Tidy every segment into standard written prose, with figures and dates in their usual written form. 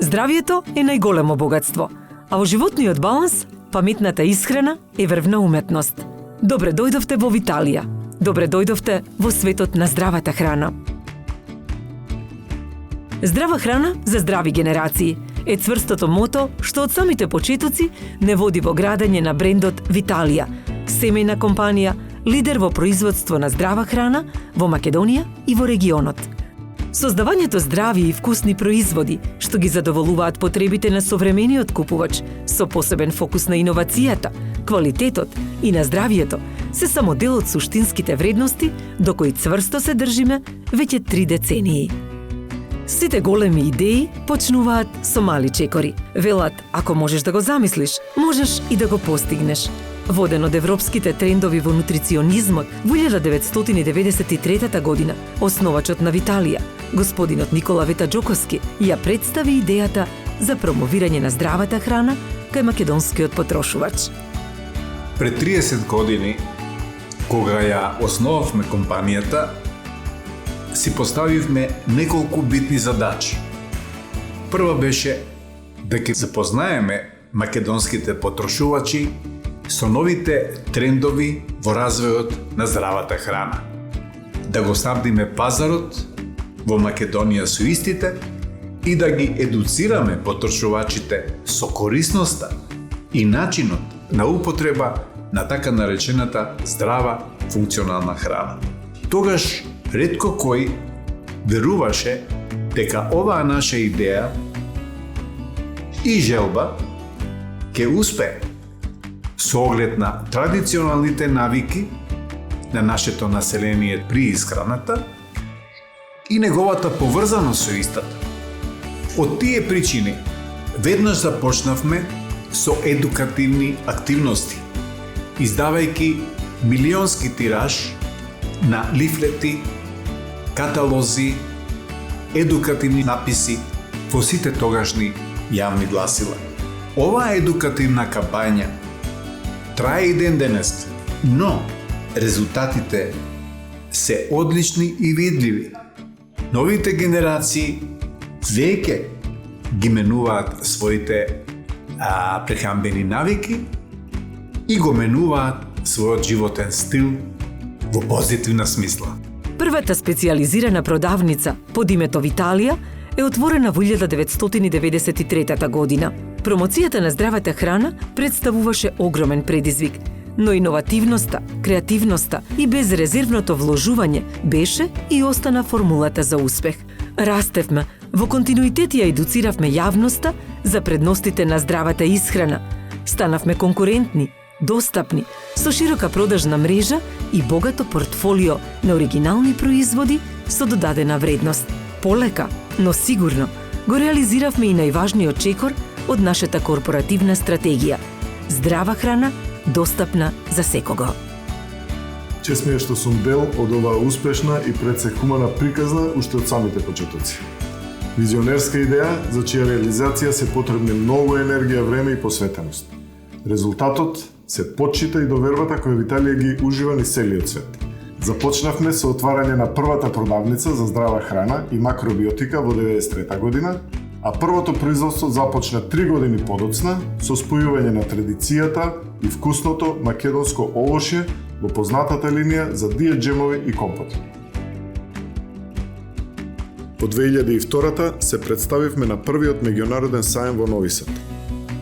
Здравието е најголемо богатство, а во животниот баланс, паметната исхрана е врвна уметност. Добре дојдовте во Виталија. Добре дојдовте во светот на здравата храна. Здрава храна за здрави генерации е цврстото мото што од самите почетоци не води во градење на брендот Виталија, семејна компанија, лидер во производство на здрава храна во Македонија и во регионот. Создавањето здрави и вкусни производи што ги задоволуваат потребите на современиот купувач со посебен фокус на иновацијата, квалитетот и на здравието се само дел од суштинските вредности до кои цврсто се држиме веќе 3 децении. Сите големи идеи почнуваат со мали чекори. Велат, ако можеш да го замислиш, можеш и да го постигнеш. Воден од европските трендови во нутриционизмот, во 1993 година, основачот на Виталија, господинот Никола Ветаџоковски, ја представи идејата за промовирање на здравата храна кај македонскиот потрошувач. Пред 30 години, кога ја основавме компанијата, си поставивме неколку битни задачи. Прва беше да ќе запознаеме македонските потрошувачи со новите трендови во развојот на здравата храна. Да го снабдиме пазарот во Македонија со истите и да ги едуцираме потрошувачите со корисноста и начинот на употреба на така наречената здрава функционална храна. Тогаш ретко кој веруваше дека оваа наша идеја и желба ќе успее со оглед на традиционалните навики на нашето население при исхраната и неговата поврзаност со истата. Од тие причини, веднаш започнавме со едукативни активности, издавајќи милионски тираж на лифлети, каталози, едукативни написи во сите тогашни јавни гласила. Оваа едукативна кампања трае и ден денес, но резултатите се одлични и видливи. Новите генерации веќе ги менуваат своите прехранбени навики и го менуваат својот животен стил во позитивна смисла. Првата специјализирана продавница под името Виталија е отворена во 1993 година. Промоцијата на здравата храна представуваше огромен предизвик, но иновативноста, креативноста и безрезервното вложување беше и остана формулата за успех. Растевме, во континуитет ја едуциравме јавноста за предностите на здравата исхрана. Станавме конкурентни, достапни, со широка продажна мрежа и богато портфолио на оригинални производи со додадена вредност. Полека, но сигурно, го реализиравме и најважниот чекор од нашата корпоративна стратегија – здрава храна, достапна за секого. Чест ми е што сум дел од оваа успешна и пред се хумана приказна уште од самите почетоци. Визионерска идеја за чија реализација се потребни многу енергија, време и посветеност. Резултатот се почита и довербата која Виталија ги ужива низ целиот свет. Започнавме со отварање на првата продавница за здрава храна и макробиотика во 1993 година, а првото производство започна 3 години подоцна со спојување на традицијата и вкусното македонско овошје во познатата линија за диет джемови и компоти. Во 2002 се представивме на првиот меѓународен сајм во Нови Сад.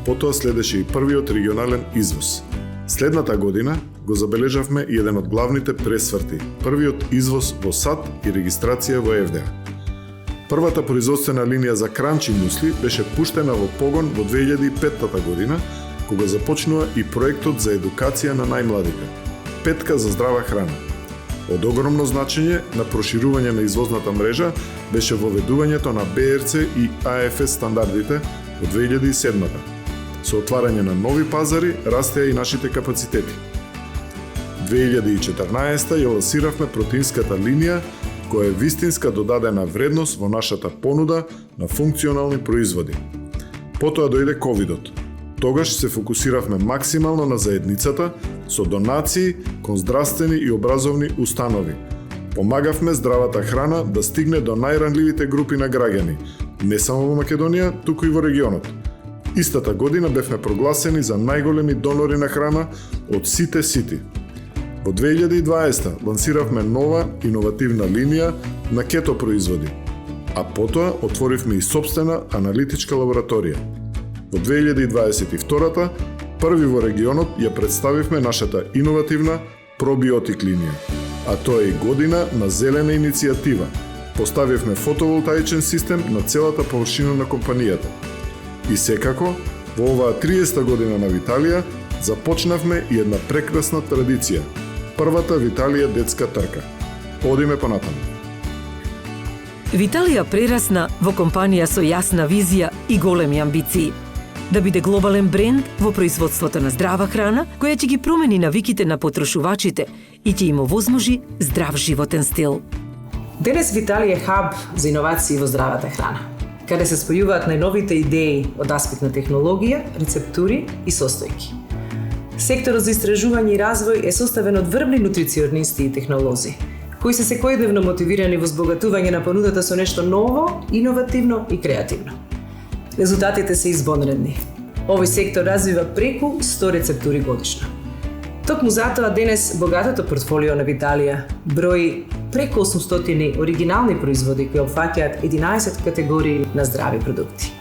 Потоа следеше и првиот регионален извоз. Следната година го забележавме и еден од главните пресврти, првиот извоз во САД и регистрација во ФДА. Првата производствена линија за кранчи мусли беше пуштена во погон во 2005 година, кога започнува и проектот за едукација на најмладите – Петка за здрава храна. Од огромно значење на проширување на извозната мрежа беше воведувањето на БРЦ и АФС стандардите во 2007. Со отварање на нови пазари растеа и нашите капацитети. 2014 ја лансиравме протеинската линија, која е вистинска додадена вредност во нашата понуда на функционални производи. Потоа дојде ковидот. Тогаш се фокусиравме максимално на заедницата со донации кон здравствени и образовни установи, Помагавме здравата храна да стигне до најранливите групи на граѓани, не само во Македонија, туку и во регионот. Истата година бевме прогласени за најголеми донори на храна од сите сити. Во 2020 лансиравме нова иновативна линија на кето производи, а потоа отворивме и сопствена аналитичка лабораторија. Во 2022 први во регионот ја представивме нашата иновативна пробиотик линија, а тоа е и година на зелена иницијатива. Поставивме фотоволтаичен систем на целата површина на компанијата. И секако, во оваа 30 година на Виталија, започнавме и една прекрасна традиција. Првата Виталија детска трка. Одиме понатаму. Виталија прерасна во компанија со јасна визија и големи амбиции. Да биде глобален бренд во производството на здрава храна, која ќе ги промени навиките на потрошувачите и ќе им овозможи здрав животен стил. Денес Виталија е хаб за иновации во здравата храна, каде се спојуваат најновите идеи од аспект на технологија, рецептури и состојки. Секторот за истражување и развој е составен од врвни нутриционисти и технолози, кои се секојдневно мотивирани во збогатување на понудата со нешто ново, иновативно и креативно. Резултатите се извонредни. Овој сектор развива преку 100 рецептури годишно. Токму затоа денес богатото портфолио на Виталија брои преку 800 оригинални производи кои опфаќаат 11 категории на здрави продукти.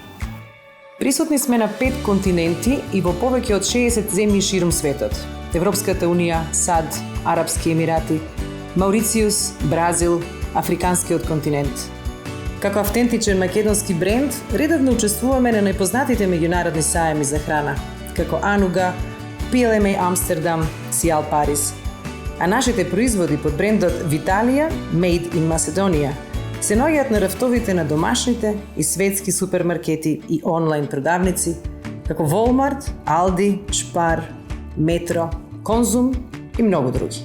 Присутни сме на 5 континенти и во повеќе од 60 земји ширум светот. Европската унија, САД, Арапски емирати, Маурицијус, Бразил, Африканскиот континент. Како автентичен македонски бренд, редовно учествуваме на најпознатите меѓународни сајми за храна, како Ануга, PLMA Амстердам, Сиал Париз. А нашите производи под брендот Виталија, Made in Macedonia, се наоѓаат на рафтовите на домашните и светски супермаркети и онлайн продавници, како Walmart, Aldi, Spar, Metro, Konzum и многу други.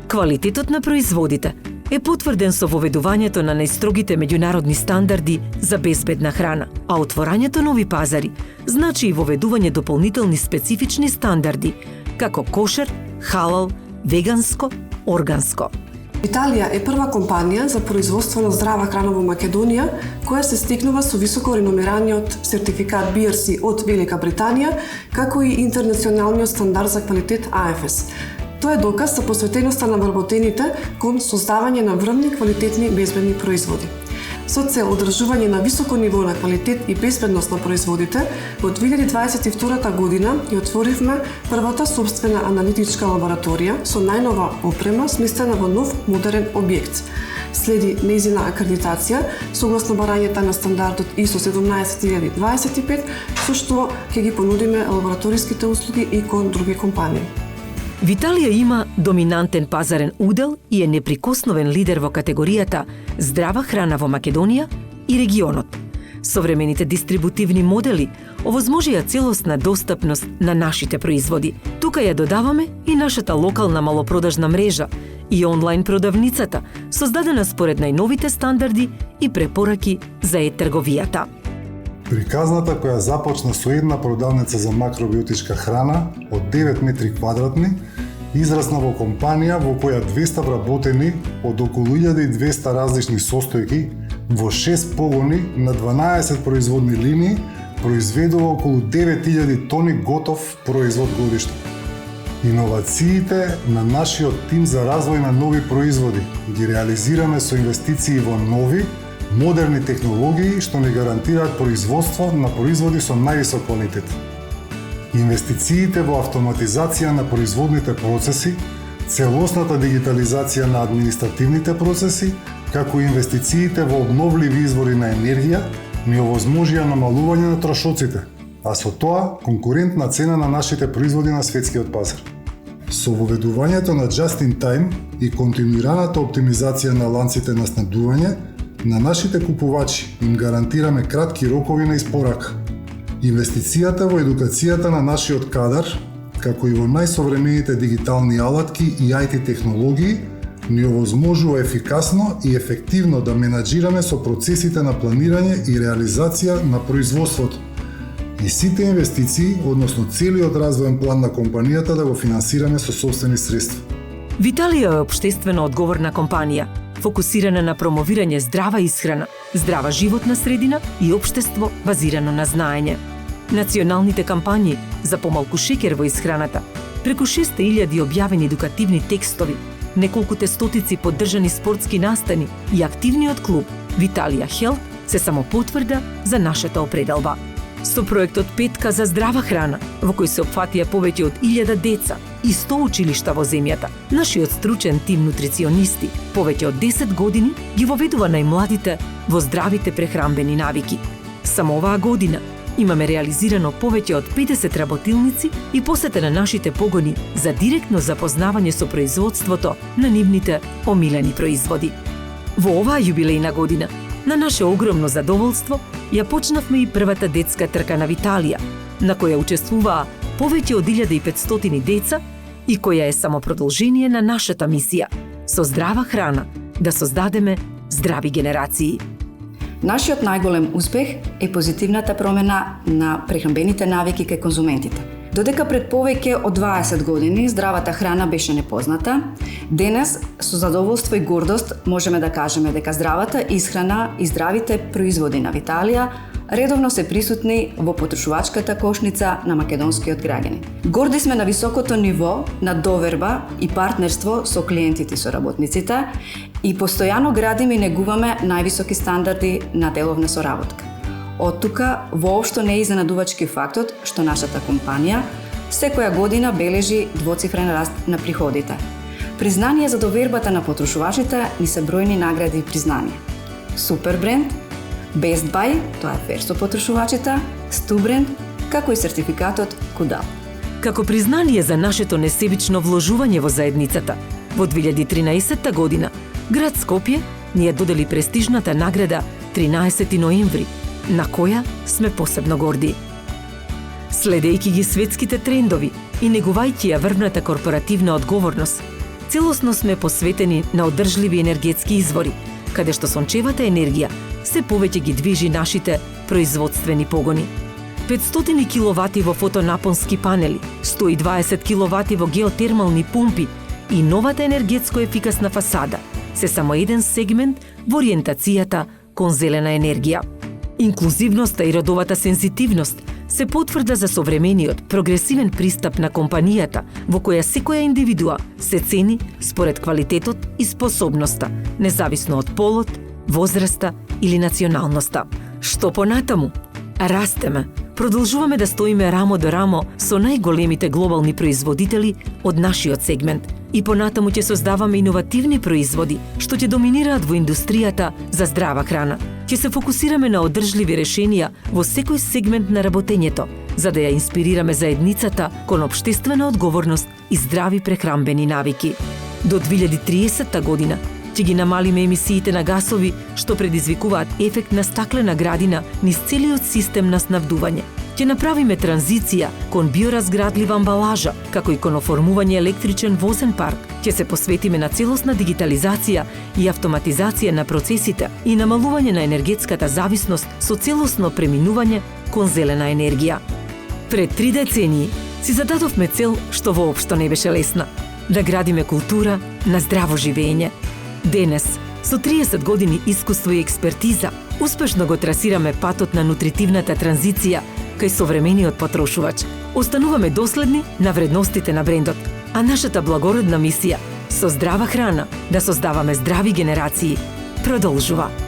Квалитетот на производите е потврден со воведувањето на најстрогите меѓународни стандарди за безбедна храна, а отворањето нови пазари значи и воведување дополнителни специфични стандарди, како кошер, халал, веганско, органско. Виталија е прва компанија за производство на здрава храна во Македонија, која се стикнува со високо реномираниот сертификат BRC од Велика Британија, како и интернационалниот стандард за квалитет AFS. Тоа е доказ за посветеноста на вработените кон создавање на врвни квалитетни безбедни производи. Со цел одржување на високо ниво на квалитет и безбедност на производите, во 2022 година ја отворивме првата собствена аналитичка лабораторија со најнова опрема сместена во нов модерен објект. Следи нејзина акредитација согласно барањата на стандардот ISO 17025, со што ќе ги понудиме лабораториските услуги и кон други компании. Виталија има доминантен пазарен удел и е неприкосновен лидер во категоријата здрава храна во Македонија и регионот. Современите дистрибутивни модели овозможија целосна достапност на нашите производи. Тука ја додаваме и нашата локална малопродажна мрежа и онлайн продавницата, создадена според најновите стандарди и препораки за е-трговијата. Приказната која започна со една продавница за макробиотичка храна од 9 метри квадратни, израсна во компанија во која 200 вработени од околу 1200 различни состојки во 6 погони на 12 производни линии произведува околу 9000 тони готов производ годишно. Иновациите на нашиот тим за развој на нови производи ги реализираме со инвестиции во нови, модерни технологии што ни гарантираат производство на производи со највисок квалитет. Инвестициите во автоматизација на производните процеси, целосната дигитализација на административните процеси, како и инвестициите во обновливи извори на енергија, ни овозможија намалување на трошоците, а со тоа конкурентна цена на нашите производи на светскиот пазар. Со воведувањето на Just in Time и континуираната оптимизација на ланците на снабдување, на нашите купувачи им гарантираме кратки рокови на испорака. Инвестицијата во едукацијата на нашиот кадар, како и во најсовремените дигитални алатки и IT технологии, ни овозможува ефикасно и ефективно да менаџираме со процесите на планирање и реализација на производството. И сите инвестиции, односно целиот развоен план на компанијата да го финансираме со сопствени средства. Виталија е општествено одговорна компанија, фокусирана на промовирање здрава исхрана, здрава животна средина и општество базирано на знаење. Националните кампањи за помалку шеќер во исхраната, преку 6.000 објавени едукативни текстови, неколкуте стотици поддржани спортски настани и активниот клуб Виталија Хелт се само потврда за нашата определба. Со проектот Петка за здрава храна, во кој се опфатија повеќе од 1000 деца и 100 училишта во земјата, нашиот стручен тим нутриционисти повеќе од 10 години ги воведува најмладите во здравите прехранбени навики. Само оваа година имаме реализирано повеќе од 50 работилници и посета на нашите погони за директно запознавање со производството на нивните омилени производи. Во оваа јубилејна година, на наше огромно задоволство, ја почнавме и првата детска трка на Виталија, на која учествуваа повеќе од 1500 деца и која е само продолжение на нашата мисија со здрава храна да создадеме здрави генерации. Нашиот најголем успех е позитивната промена на прехранбените навики кај конзументите. Додека пред повеќе од 20 години здравата храна беше непозната, денес со задоволство и гордост можеме да кажеме дека здравата исхрана и здравите производи на Виталија редовно се присутни во потрошувачката кошница на македонскиот граѓани. Горди сме на високото ниво на доверба и партнерство со клиентите и со работниците и постојано градиме и негуваме највисоки стандарди на деловна соработка. Од тука воопшто не е изненадувачки фактот што нашата компанија секоја година бележи двоцифрен раст на приходите. Признание за довербата на потрошувачите ни се бројни награди и признанија. Супер бренд, Best Buy, тоа е фер со потрошувачите, Стубренд, како и сертификатот Кудал. Како признание за нашето несебично вложување во заедницата, во 2013 година град Скопје ни ја додели престижната награда 13 ноември, на која сме посебно горди. Следејќи ги светските трендови и негувајќи ја врвната корпоративна одговорност, целосно сме посветени на одржливи енергетски извори, каде што сончевата енергија се повеќе ги движи нашите производствени погони. 500 киловати во фотонапонски панели, 120 киловати во геотермални пумпи и новата енергетско ефикасна фасада се само еден сегмент во ориентацијата кон зелена енергија. Инклузивноста и родовата сензитивност се потврда за современиот, прогресивен пристап на компанијата, во која секоја индивидуа се цени според квалитетот и способноста, независно од полот, возраста или националноста. Што понатаму? Растеме. Продолжуваме да стоиме рамо до рамо со најголемите глобални производители од нашиот сегмент и понатаму ќе создаваме иновативни производи што ќе доминираат во индустријата за здрава храна. Ќе се фокусираме на одржливи решенија во секој сегмент на работењето, за да ја инспирираме заедницата кон општествена одговорност и здрави прехранбени навики. До 2030 година ќе ги намалиме емисиите на гасови што предизвикуваат ефект на стаклена градина низ целиот систем на снабдување. Ќе направиме транзиција кон биоразградлива амбалажа, како и кон оформување електричен возен парк. Ќе се посветиме на целосна дигитализација и автоматизација на процесите и намалување на енергетската зависност со целосно преминување кон зелена енергија. Пред 3 децении си зададовме цел што воопшто не беше лесна – да градиме култура на здраво живење. Денес, со 30 години искуство и експертиза, успешно го трасираме патот на нутритивната транзиција кај современиот потрошувач. Остануваме доследни на вредностите на брендот, а нашата благородна мисија со здрава храна да создаваме здрави генерации продолжува.